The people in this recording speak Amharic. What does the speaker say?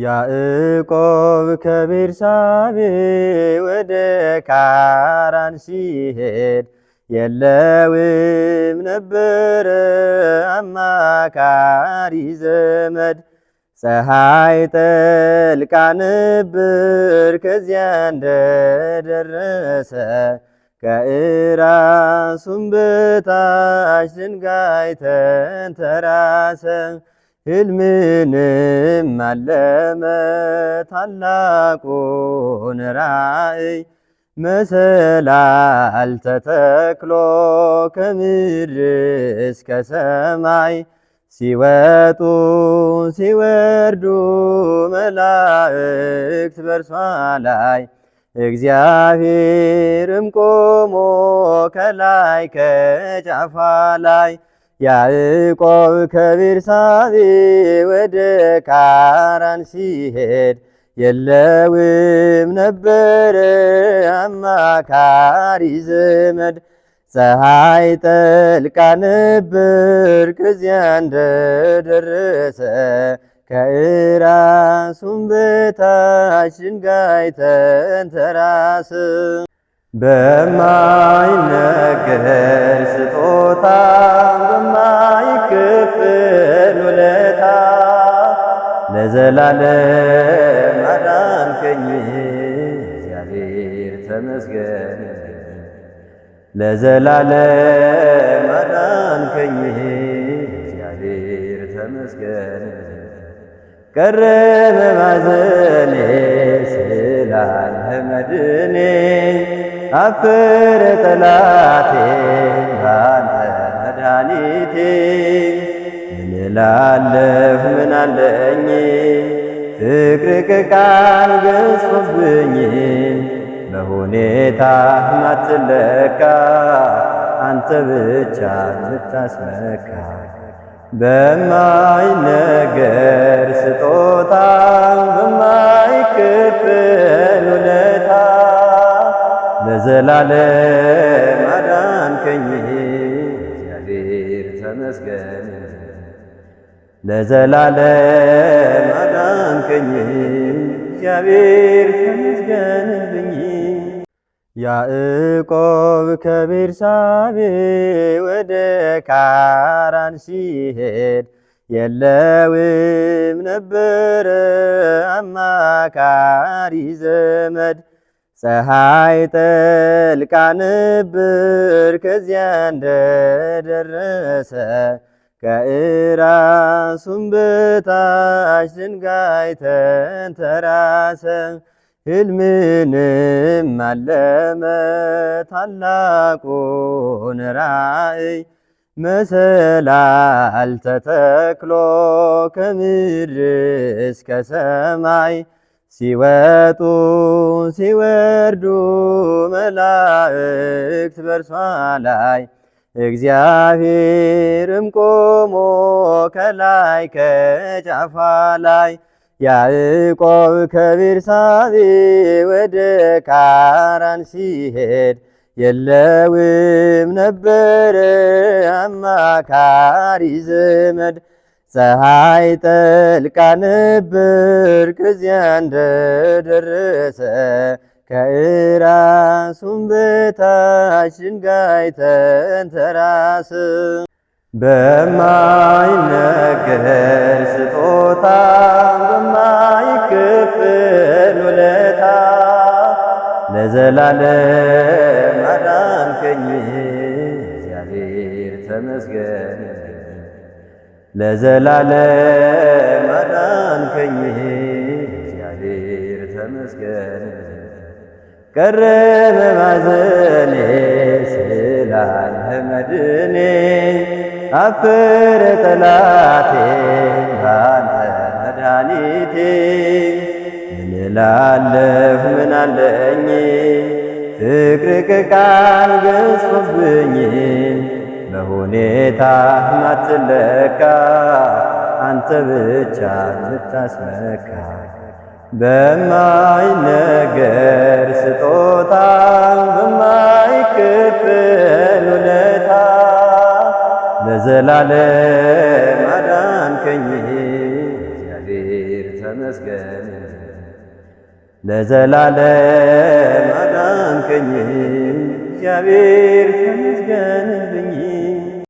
ያዕቆብ ከቤርሳቤ ወደ ካራን ሲሄድ የለውም ነበረ አማካሪ ዘመድ። ፀሐይ ጠልቃ ነበር ከዚያ እንደደረሰ፣ ከእራሱም በታች ድንጋይ ተንተራሰ። ሕልምንም አለመ ታላቁን ራእይ፣ መሰላል ተተክሎ ከምድር እስከ ሰማይ። ሲወጡ ሲወርዱ መላእክት በእርሷ ላይ፣ እግዚአብሔርም ቆሞ ከላይ ከጫፏ ላይ። ያዕቆብ ከቤርሳቤ ወደ ካራን ሲሄድ የለውም ነበረ አማካሪ ዘመድ። ፀሐይ ጠልቃ ነበር ከዚያ እንደደረሰ፣ ከእራሱም በታች ድንጋይ ተንተራሰ። በማይነገር ስጦታ በማይከፈል ውለታ፣ ለዘላለም አዳንከኝ እግዚአብሔር ተመስገን። ለዘላለም አዳንከኝ እግዚአብሔር ተመስገን። ቀረበ ማዘኔ ስላንተ መድኔ፣ አፈረ ጠላቴ ባንተ መድኃኒቴ። ምን እላለሁ ምን አለኝ ፍቅር ከቃል ገዝፎብኝ፣ በሁኔታ ማትለካ አንተ ብቻ ምታስመካ። በማይነገር ስጦታ በማይከፈል ውለታ፣ ለዘላለም አዳንከኝ እግዚአብሔር ተመስገን። ለዘላለም አዳንከኝ እግዚአብሔር ተመስገንልኝ። ያዕቆብ ከቤርሳቤ ወደ ካራን ሲሄድ የለውም ነበረ አማካሪ ዘመድ። ፀሐይ ጠልቃ ነበር ከዚያ እንደደረሰ፣ ከእራሱም በታች ድንጋይ ተንተራሰ። ሕልምንም አለመ ታላቁን ራእይ፣ መሰላል ተተክሎ ከምድር እስከ ሰማይ። ሲወጡ ሲወርዱ መላእክት በእርሷ ላይ፣ እግዚአብሔርም ቆሞ ከላይ ከጫፏ ላይ። ያዕቆብ ከቤርሳቤ ወደ ካራን ሲሄድ የለውም ነበረ አማካሪ ዘመድ። ፀሐይ ጠልቃ ነበር ከዚያ እንደደረሰ፣ ከእራሱም በታች ድንጋይ ተንተራሰ። በማይነገር ስጦታ በማይከፈል ውለታ፣ ለዘላለም አዳንከኝ እግዚአብሔር ተመስገን። ለዘላለም አዳንከኝ እግዚአብሔር ተመስገን። ቀረበ ማዘኔ ስላንተ መድኔ፣ አፈረ ጠላቴ ባንተ መድኃኒቴ። ምን እላለሁ ምን አለኝ ፍቅር ከቃል ገዝፎብኝ፣ በሁኔታ ማትለካ አንተ ብቻ ምታስመካ። በማይነገር ስጦታ በማይከፈል ውለታ፣ ለዘላለም አዳንከኝ እግዚአብሔር ተመስገን ለዘላለም አዳንከኝ እግዚአብሔር